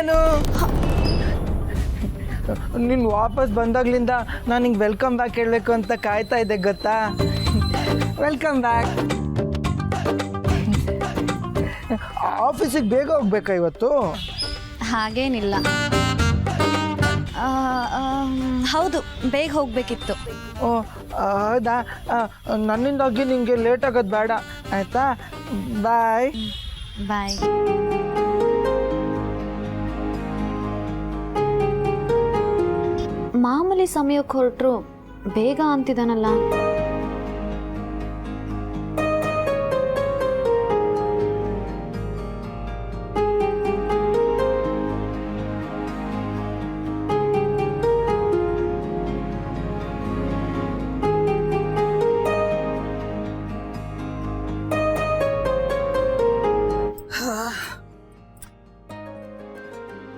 ನಾನು ನೀನು ವಾಪಸ್ ಬಂದಾಗ್ಲಿಂದ ನಾನು ನಿಂಗೆ ವೆಲ್ಕಮ್ ಬ್ಯಾಕ್ ಹೇಳಬೇಕು ಅಂತ ಕಾಯ್ತಾ ಇದ್ದೆ ಗೊತ್ತಾ. Welcome back. ಆಫೀಸಿಗೆ ಬೇಗ ಹೋಗ್ಬೇಕಾ ಇವತ್ತು? ಹಾಗೇನಿಲ್ಲ, ಹೌದು ಬೇಗ ಹೋಗಬೇಕಿತ್ತು. ಓ ಹೌದಾ, ನನ್ನಿಂದಾಗಿ ನಿಂಗೆ ಲೇಟ್ ಆಗೋದು ಬೇಡ ಆಯಿತಾ. ಬಾಯ್ ಬಾಯ್. ಮಾಮೂಲಿ ಸಮಯಕ್ಕೆ ಹೊರಟರು ಬೇಗ ಅಂತಿದ್ದಾನಲ್ಲ.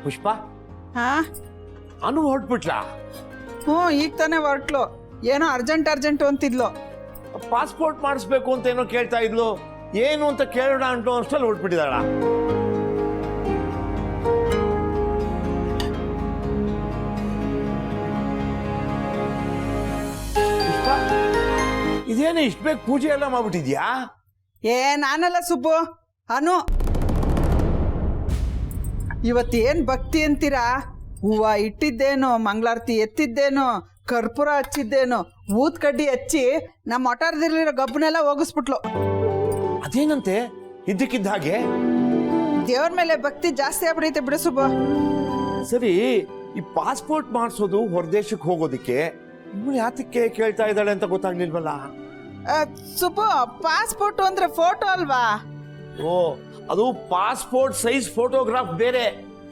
ಪುಷ್ಪ, ಹಾ ಅನು ಹೊರಟ್ಬಿಟ್ಲಾ? ಹ್ಞೂ ಈಗ ತಾನೇ ಹೊರಟ್ಲು. ಏನೋ ಅರ್ಜೆಂಟು ಅಂತಿದ್ಲು. ಪಾಸ್ಪೋರ್ಟ್ ಮಾಡಿಸ್ಬೇಕು ಅಂತ ಏನೋ ಕೇಳ್ತಾ ಇದ್ಲು. ಏನು ಅಂತ ಕೇಳೋಣ ಅಂಟು ಅಷ್ಟಲ್ಲಿ ಹೊರಟ್ಬಿಟ್ಟಿದಾಳ. ಪುಷ್ಪ, ಇದೇನು ಇಷ್ಟು ಬೇಗ ಪೂಜೆ ಎಲ್ಲ ಮಾಡ್ಬಿಟ್ಟಿದ್ಯಾ? ನಾನಲ್ಲ ಸುಬ್ಬು, ಅನು. ಇವತ್ತೇನು ಭಕ್ತಿ ಅಂತೀರಾ? ಹೂವು ಇಟ್ಟಿದ್ದೇನೋ, ಮಂಗಳಾರತಿ ಎತ್ತಿದ್ದೇನೋ, ಕರ್ಪೂರ ಹಚ್ಚಿದ್ದೇನೋ, ಊತ್ ಕಡ್ಡಿ ಹಚ್ಚಿ ನಮ್ಮ ಒಟಾರದಲ್ಲಿರೋ ಗಬ್ಬನೆಲ್ಲ ಹೋಗಿಸ್ಬಿಟ್ಲು. ಅದೇನಂತೆ ಇದ್ದಕ್ಕಿದ್ದ ಹಾಗೆ? ದೇವ್ರ ಮೇಲೆ ಭಕ್ತಿ ಜಾಸ್ತಿ ಆಗ್ಬಿಡೈತೆ ಬಿಡು ಸುಬ್ಬು. ಸರಿ, ಈ ಪಾಸ್ಪೋರ್ಟ್ ಮಾಡಿಸೋದು ಹೊರದೇಶಕ್ಕೆ ಹೋಗೋದಿಕ್ಕೆ ಇವಳು ಯಾತಕ್ಕೆ ಕೇಳ್ತಾ ಇದ್ದಾಳೆ ಅಂತ ಗೊತ್ತಾಗ್ಲಿಲ್ವಲ್ಲ. ಸುಬ್ಬು, ಪಾಸ್ಪೋರ್ಟ್ ಅಂದ್ರೆ ಫೋಟೋ ಅಲ್ವಾ? ಓ, ಅದು ಪಾಸ್ಪೋರ್ಟ್ ಸೈಜ್ ಫೋಟೋಗ್ರಾಫ್ ಬೇರೆ,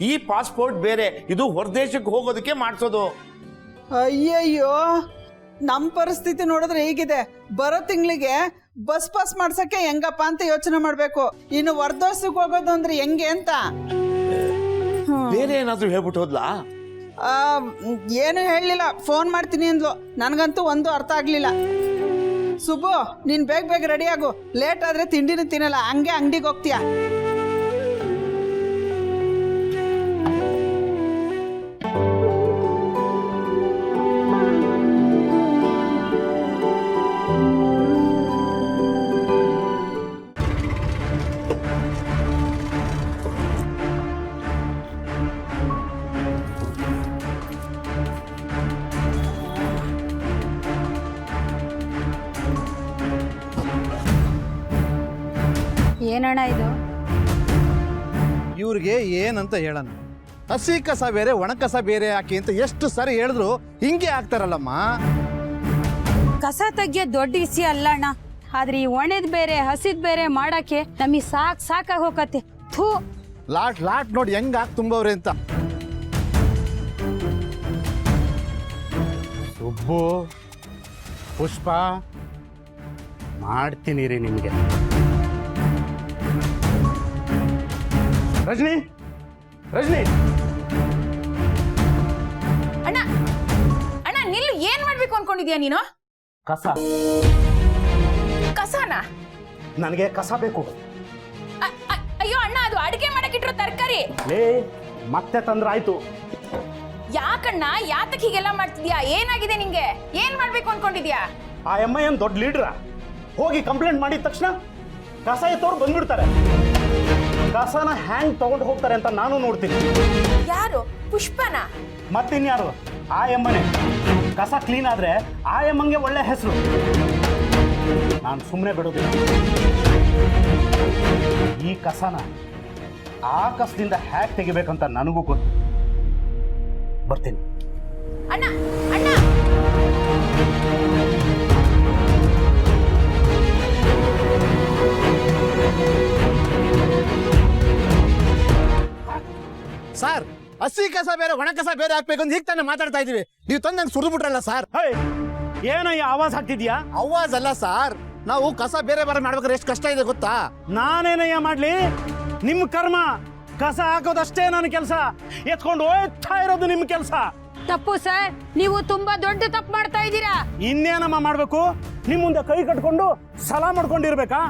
ಈ ಪಾಸ್ಪೋರ್ಟ್ ಬೇರೆ. ಇದು ಹೊರದೇಶಕ್ಕೆ ಹೋಗೋದಕ್ಕೆ ಮಾಡಿಸೋದು. ಅಯ್ಯಯ್ಯೋ, ನಮ್ಮ ಪರಿಸ್ಥಿತಿ ನೋಡಿದ್ರೆ ಹೀಗಿದೆ. ಬರೋ ತಿಂಗಳಿಗೆ ಬಸ್ ಪಾಸ್ ಮಾಡ್ಸಕ್ಕೆ ಹೆಂಗಪ್ಪ ಅಂತ ಯೋಚನೆ ಮಾಡ್ಬೇಕು. ಇನ್ನು ಹೊರದೇಶಕ್ಕೆ ಹೋಗೋದು ಅಂದ್ರೆ ಹೆಂಗೆ ಅಂತ. ಬೇರೆ ಏನಾದ್ರೂ ಹೇಳ್ಬಿಟ್ಟು ಹೋದ್ಲಾ? ಏನು ಹೇಳಲಿಲ್ಲ. ಫೋನ್ ಮಾಡ್ತೀನಿ ಅಂದ್ಲು. ನನಗಂತೂ ಒಂದು ಅರ್ಥ ಆಗ್ಲಿಲ್ಲ. ಸುಬ್ಬು, ನೀನ್ ಬೇಗ ರೆಡಿ ಆಗು. ಲೇಟ್ ಆದ್ರೆ ತಿಂಡಿನೂ ತಿನ್ನಲ್ಲ, ಹಂಗೆ ಅಂಗಡಿಗೆ ಹೋಗ್ತೀಯ. ಏನಣ್ಣ ಇದು? ಇವ್ರಿಗೆ ಏನಂತ ಹೇಳೋಣ? ಹಸಿ ಕಸ ಬೇರೆ ಒಣ ಕಸ ಬೇರೆ ಹಾಕಿ ಅಂತ ಎಷ್ಟು ಸರಿ ಹೇಳಿದ್ರು ಹಿಂಗೆ ಆಗ್ತಾರಲ್ಲಮ್ಮ. ಕಸ ತೆಗಿಯೋ ದೊಡ್ಡ ಇಸಿ ಅಲ್ಲಣ್ಣ, ಆದ್ರೆ ಈ ಒಣದ್ ಬೇರೆ ಹಸಿದ್ ಬೇರೆ ಮಾಡಕ್ಕೆ ನಮಗೆ ಸಾಕಾಗಿ ಹೋಗತ್ತೆ. ಥೂ, ಲಾಟ್ ನೋಡಿ ಹೆಂಗ್ ಹಾಕಿ ತುಂಬವ್ರೆ ಅಂತ. ಸುಬ್ಬು, ಪುಷ್ಪ, ಮಾಡ್ತೀನಿ ರೀ ನಿಮಗೆ. ರಜನಿ, ಅಣ್ಣ ಅಣ್ಣ ನಿಲ್ಲು. ಏನ್ ಮಾಡ್ಬೇಕು ಅನ್ಕೊಂಡಿದ್ಯಾ ನೀನು? ಕಸನಾ? ನನಗೆ ಕಸ ಬೇಕು. ಅಯ್ಯೋ ಅಣ್ಣ, ಅದು ಅಡಿಗೆ ಮಾಡಕ್ಕಿಟ್ರೋ ತರಕಾರಿ. ಮತ್ತೆ ತಂದ್ರಾಯ್ತು. ಯಾಕಣ್ಣ, ಯಾತಕ್ ಹೀಗೆಲ್ಲ ಮಾಡ್ತಿದ್ಯಾ? ಏನಾಗಿದೆ ನಿಂಗೆ? ಏನ್ ಮಾಡ್ಬೇಕು ಅನ್ಕೊಂಡಿದ್ಯಾ? ಆ ಎಮ್ಮ ಏನ್ ದೊಡ್ಡ ಲೀಡ್ರ? ಹೋಗಿ ಕಂಪ್ಲೇಂಟ್ ಮಾಡಿದ ತಕ್ಷಣ ಕಸ ಎತ್ತವ್ರು ಬಂದ್ಬಿಡ್ತಾರೆ. ಕಸನ ಹ್ಯಾಂಗ್ ತಗೊಂಡು ಹೋಗ್ತಾರೆ ಅಂತ ನಾನು ನೋಡ್ತೀನಿ. ಯಾರು? ಪುಷ್ಪನ? ಮತ್ತಿನ್ಯಾರು? ಆ ಎಮ್ಮನೆ. ಕಸ ಕ್ಲೀನ್ ಆದ್ರೆ ಆ ಎಮ್ಮಂಗೆ ಒಳ್ಳೆ ಹೆಸರು. ನಾನು ಸುಮ್ಮನೆ ಬಿಡೋದಿಲ್ಲ. ಈ ಕಸನ ಆ ಕಸದಿಂದ ಹ್ಯಾಕ್ ತೆಗಿಬೇಕಂತ ನನಗೂ ಗೊತ್ತು. ಬರ್ತೀನಿ. ಅಣ್ಣ ಅಣ್ಣ, ಸರ್, ಹಸಿ ಕಸ ಬೇರೆ ಒಣ ಕಸ ಬೇರೆ ಹಾಕ್ಬೇಕು ಅಂತ ಈಗ ತಾನೇ ಮಾತಾಡ್ತಾ ಇದೀವಿ. ನೀವು ತಂದು ನಂಗೆ ಸುರಿದು ಬಿಟ್ರಲ್ಲ ಸರ್. ಏನಯ್ಯ ಆವಾಜ್ ಹಾಕ್ತಿದ್ಯಾ? ಆವಾಜ್ ಅಲ್ಲ ಸರ್, ನಾವು ಕಸ ಬೇರೆ ಮಾಡ್ಬೇಕಾದ್ರೆ ಎಷ್ಟು ಕಷ್ಟ ಇದೆ ಗೊತ್ತಾ? ನಾನೇನಯ್ಯ ಮಾಡ್ಲಿ? ನಿಮ್ ಕರ್ಮ. ಕಸ ಹಾಕೋದಷ್ಟೇ ನನ್ನ ಕೆಲಸ, ಎತ್ಕೊಂಡು ಹೋಗ್ತಾ ಇರೋದು ನಿಮ್ ಕೆಲಸ. ತಪ್ಪು ಸರ್, ನೀವು ತುಂಬಾ ದೊಡ್ಡ ತಪ್ಪು ಮಾಡ್ತಾ ಇದ್ದೀರಾ. ಇನ್ನೇನಮ್ಮ ಮಾಡ್ಬೇಕು? ನಿಮ್ ಮುಂದೆ ಕೈ ಕಟ್ಕೊಂಡು ಸಲಾ ಮಾಡ್ಕೊಂಡಿರ್ಬೇಕಾ?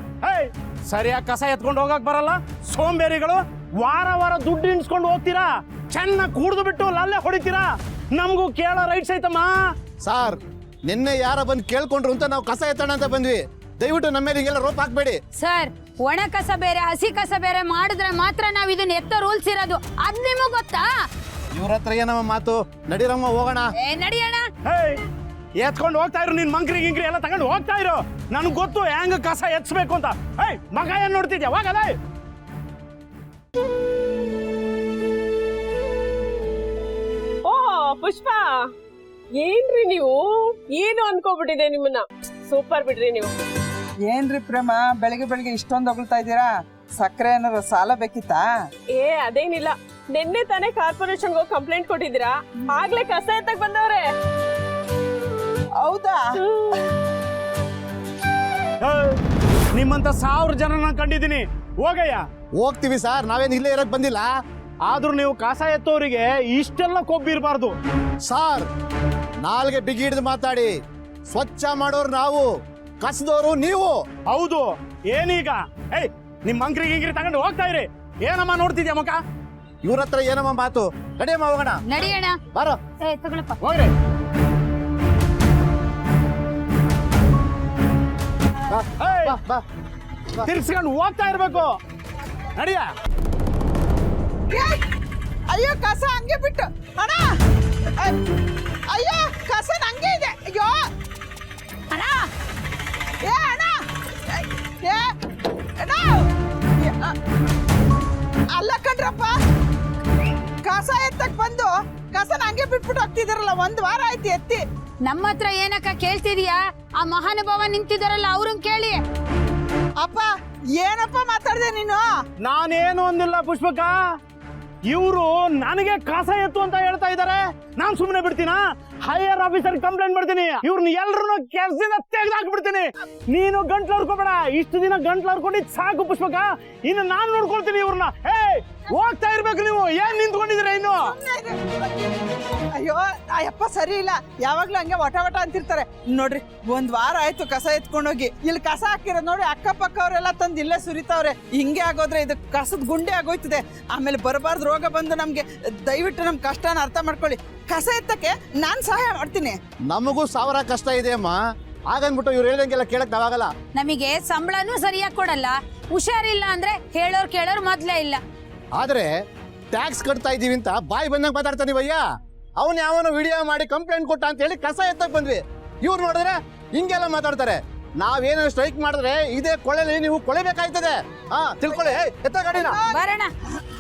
ಸರಿಯಾಗಿ ಕಸ ಎತ್ಕೊಂಡು ಹೋಗಕ್ ಬರಲ್ಲ ಸೋಂಬೇರಿಗಳು. ವಾರ ವಾರ ದುಡ್ಡು ಇನ್ಸ್ಕೊಂಡು ಹೋಗ್ತೀರಾ, ಚೆನ್ನಾಗಿ ಕುಡ್ದು ಬಿಟ್ಟು ಲಲ್ಲೆ ಹೊಡಿತೀರಾ. ನಮಗೂ ಕೇಳೋ ರೈಟ್ಸ್ ಐತಮ್ಮ. ಸಾರ್ ನಿನ್ನೆ ಯಾರ ಬಂದು ಕೇಳ್ಕೊಂಡ್ರು ಅಂತ ನಾವು ಕಸ ಎತ್ತೋಣ ಅಂತ ಬಂದ್ವಿ. ದಯವಿಟ್ಟು ನಮ್ಮ ಮೇಲೆ ಹಿಂಗೆಲ್ಲ ರೋಪ್ ಹಾಕ್ಬೇಡಿ. ಸರ್, ಒಣ ಕಸ ಬೇರೆ ಹಸಿ ಕಸ ಬೇರೆ ಮಾಡಿದ್ರೆ ಮಾತ್ರ ನಾವ್ ಇದನ್ನ ಎತ್ತ ರೂಲ್ಸ್ ಇರೋದು. ಅದ್ ನಿಮಗ್ ಗೊತ್ತಾ? ಇವ್ರ ಹತ್ರ ಏನಮ್ಮ ಮಾತು, ನಡೀರಮ್ಮ ಹೋಗೋಣ. ನಡಿಯೋಣ. ಎತ್ಕೊಂಡು ಹೋಗ್ತಾ ಇರು, ನಿನ್ ಮಂಕ್ರಿ ಗಿಂಕ್ರಿ ಎಲ್ಲ ತಗೊಂಡು ಹೋಗ್ತಾ ಇರು. ನನ್ಗೆ ಗೊತ್ತು ಹೆಂಗ್ ಕಸ ಎತ್ಸ್ಬೇಕು ಅಂತ. ಮಗ ಏನ್ ನೋಡ್ತಿದ್ಯಾ? ಹೋಗಲ್ಲ. ಓ ಪುಷ್ಪ, ಏನ್ರಿ ನೀವು? ಏನು ಅನ್ಕೋಬಿಟ್ಟಿದೆ ನಿಮ್ಮನ್ನ. ಸೂಪರ್ ಬಿಡ್ರಿ ನೀವು. ಏನ್ರಿ ಪ್ರೇಮ, ಬೆಳಿಗ್ಗೆ ಬೆಳಿಗ್ಗೆ ಇಷ್ಟೊಂದು ಹೊಗಳ್ತಾ ಇದ್ದೀರಾ? ಸಕ್ಕರೆ ಏನಾರ ಸಾಲ ಬೇಕಿತ್ತಾ? ಅದೇನಿಲ್ಲ, ನಿನ್ನೆ ತಾನೇ ಕಾರ್ಪೊರೇಷನ್ ಹೋಗಿ ಕಂಪ್ಲೇಂಟ್ ಕೊಟ್ಟಿದ್ದೀರಾ, ಆಗ್ಲೇ ಕಸ ಎತ್ತಕ್ ಬಂದವ್ರೆ. ಹೌದಾ? ನಿಮ್ಮಂತ 1000 ಜನನ ಕಂಡಿದ್ದೀನಿ. ಹೋಗಯ್ಯ. ಹೋಗ್ತೀವಿ ಸರ್, ನಾವೇನು ಇಲ್ಲೇ ಇರಕ್ ಬಂದಿಲ್ಲ. ಆದ್ರೂ ನೀವು ಕಸ ಎತ್ತೋರಿಗೆ ಇಷ್ಟೆಲ್ಲ ಕೊಬ್ಬಿರ್ಬಾರ್ದು. ಸಾರ್, ನಾಲ್ಗೆ ಬಿಗಿ ಹಿಡಿದು ಮಾತಾಡಿ. ಸ್ವಚ್ಛ ಮಾಡೋರು ನಾವು, ಕಸದವರು ನೀವು. ಹೌದು. ಏನೀಗ? ನಿಮ್ ಮಂಕ್ರಿ ಗಿಂಕ್ರಿ ತಗೊಂಡು ಹೋಗ್ತಾ ಇರಿ. ಏನಮ್ಮ ನೋಡ್ತಿದ್ಯಾ ಮುಖ? ಇವ್ರ ಹತ್ರ ಏನಮ್ಮ ಮಾತು, ನಡಿಯಮ್ಮ ಹೋಗೋಣ. ನಡಿಯೋಣ. ಬಾರೋ. ತಗೊಳಪ್ಪ. ಹೋಗ್ರಿ. ಬಾ, ಬಾ. ತಿರ್ಸ್ಕೊಂಡು ಹೋಗ್ತಾ ಇರ್ಬೇಕು. ನಡಿಯ. ಅಯ್ಯೋ, ಕಸ ಹಂಗೆ ಬಿಟ್ಟು ಅಣ್ಣ. ಅಯ್ಯೋ, ಕಸ ಹಂಗೆ ಇದೆ. ಅಯ್ಯೋ ಅಣ್ಣ, ಏ ಅಣ್ಣ, ಏ ಅಣ್ಣ, ಅಲ್ಲ ಕಣ್ರಪ್ಪ, ಕಸ ಎತ್ತಕ್ ಬಂದು ಕಸನ ಹಂಗೆ ಬಿಟ್ಬಿಟ್ಟು ಹೋಗ್ತಿದಾರಲ್ಲ. 1 ವಾರ ಆಯ್ತು ಎತ್ತಿ. ನಮ್ಮ ಹತ್ರ ಏನಕ್ಕ ಕೇಳ್ತಿದೀಯಾ? ಆ ಮಹಾನುಭಾವ ನಿಂತಿದಾರಲ್ಲ, ಅವ್ರನ್ ಕೇಳಿ. ಅಪ್ಪ, ಏನಪ್ಪ ಮಾತಾಡ್ದೆ ನೀನು? ನಾನೇನು ಅಂದಿಲ್ಲ ಪುಷ್ಪಕ. ಇವರು ನನಗೆ ಕಸ ಎತ್ತು ಅಂತ ಹೇಳ್ತಾ ಇದ್ದಾರೆ. ನಾನ್ ಸುಮ್ಮನೆ ಬಿಡ್ತೀನಾ? ಹೈಯರ್ ಆಫೀಸರ್ ಕಂಪ್ಲೇಂಟ್ ಮಾಡ್ತೀನಿ. ಇವ್ರನ್ನ ಎಲ್ರು ಕೆಲಸದಿಂದ ತೆಗೆದಾಕ್ಬಿಡ್ತೀನಿ. ನೀನು ಗಂಟ್ಲು ಹರ್ಕೋಬೇಡ. ಇಷ್ಟು ದಿನ ಗಂಟ್ಲು ಹರ್ಕೊಂಡಿದ್ ಸಾಕು ಪುಷ್ಪಕ. ಇನ್ನು ನಾನ್ ನೋಡ್ಕೊಳ್ತೀನಿ ಇವ್ರನ್ನ. ಹೋಗ್ತಾ ಇರ್ಬೇಕು ನೀವು. ಏನ್ ನಿಂತ್ಕೊಂಡಿದ್ದೀರಾ ಇನ್ನು? ಅಯ್ಯೋ, ಅಯ್ಯಪ್ಪ ಸರಿ ಇಲ್ಲ, ಯಾವಾಗ್ಲೂ ಹಂಗೆ ವಟ ವಟ ಅಂತಿರ್ತಾರೆ. ನೋಡ್ರಿ, 1 ವಾರ ಆಯ್ತು ಕಸ ಎತ್ಕೊಂಡೋಗಿ. ಇಲ್ಲಿ ಕಸ ಹಾಕಿರೋದು ನೋಡಿ, ಅಕ್ಕಪಕ್ಕ ಅವರೆಲ್ಲ ತಂದು ಇಲ್ಲೇ ಸುರಿತಾವ್ರೆ. ಹಿಂಗೆ ಆಗೋದ್ರೆ ಇದು ಕಸದ ಗುಂಡೆ ಆಗೋಯ್ತದೆ. ಆಮೇಲೆ ಬರಬಾರ್ದು ರೋಗ ಬಂದು ನಮ್ಗೆ. ದಯವಿಟ್ಟು ನಮ್ ಕಷ್ಟನ ಅರ್ಥ ಮಾಡ್ಕೊಳ್ಳಿ. ಕಸ ಎತ್ತಕ್ಕೆ ನಾನ್ ಸಹಾಯ ಮಾಡ್ತೀನಿ. ನಮಗೂ 1000 ಕಷ್ಟ ಇದೆ ಅಮ್ಮ. ಹಾಗನ್ಬಿಟ್ಟು ಇವ್ರು ಹೇಳ್ದಂಗೆಲ್ಲ ಕೇಳಕ್ ನಾವಾಗಲ್ಲ. ನಮಗೆ ಸಂಬಳನೂ ಸರಿಯಾಗಿ ಕೊಡಲ್ಲ. ಹುಷಾರಿಲ್ಲ ಅಂದ್ರೆ ಹೇಳೋರ್ ಕೇಳೋರ್ ಮೊದ್ಲೇ ಇಲ್ಲ. ಆದ್ರೆ ಟ್ಯಾಕ್ಸ್ ಕಟ್ತಾ ಇದೀವಿ ಅಂತ ಬಾಯಿ ಬಂದಂಗೆ ಮಾತಾಡ್ತಾನಿವಯ್ಯ. ಅವನ್ ಯಾವನೋ ವಿಡಿಯೋ ಮಾಡಿ ಕಂಪ್ಲೇಂಟ್ ಕೊಟ್ಟ ಅಂತ ಹೇಳಿ ಕಸ ಎತ್ತಕ್ ಬಂದ್ವಿ. ಇವ್ರು ನೋಡಿದ್ರೆ ಹಿಂಗೆಲ್ಲ ಮಾತಾಡ್ತಾರೆ. ನಾವೇನೋ ಸ್ಟ್ರೈಕ್ ಮಾಡಿದ್ರೆ ಇದೇ ಕೊಳೆಲಿ ನೀವು ಕೊಳೆಬೇಕಾಯ್ತದೆ. ತಿಳ್ಕೊಳ್ಳಿ. ಎತ್ತ ಗಾಡಿನ. ಬರೋಣ.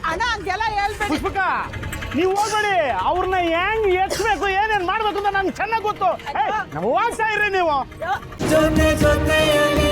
ಅಣ್ಣ, ಹಂಗೆಲ್ಲ ಹೇಳ್ಬೇಡಿ. ಪುಷ್ಪಕ, ನೀವು ಹೋಗ್ಬೇಡಿ. ಅವ್ರನ್ನ ಹೆಂಗ್ ಎತ್ಸ್ಬೇಕು, ಏನೇನ್ ಮಾಡ್ಬೇಕು ಅಂತ ನನ್ಗೆ ಚೆನ್ನಾಗ್ ಗೊತ್ತು. ಹೋಗ್ತಾ ಇರ್ರಿ ನೀವು. ಜೊತೆ ಜೊತೆಯಲ್ಲಿ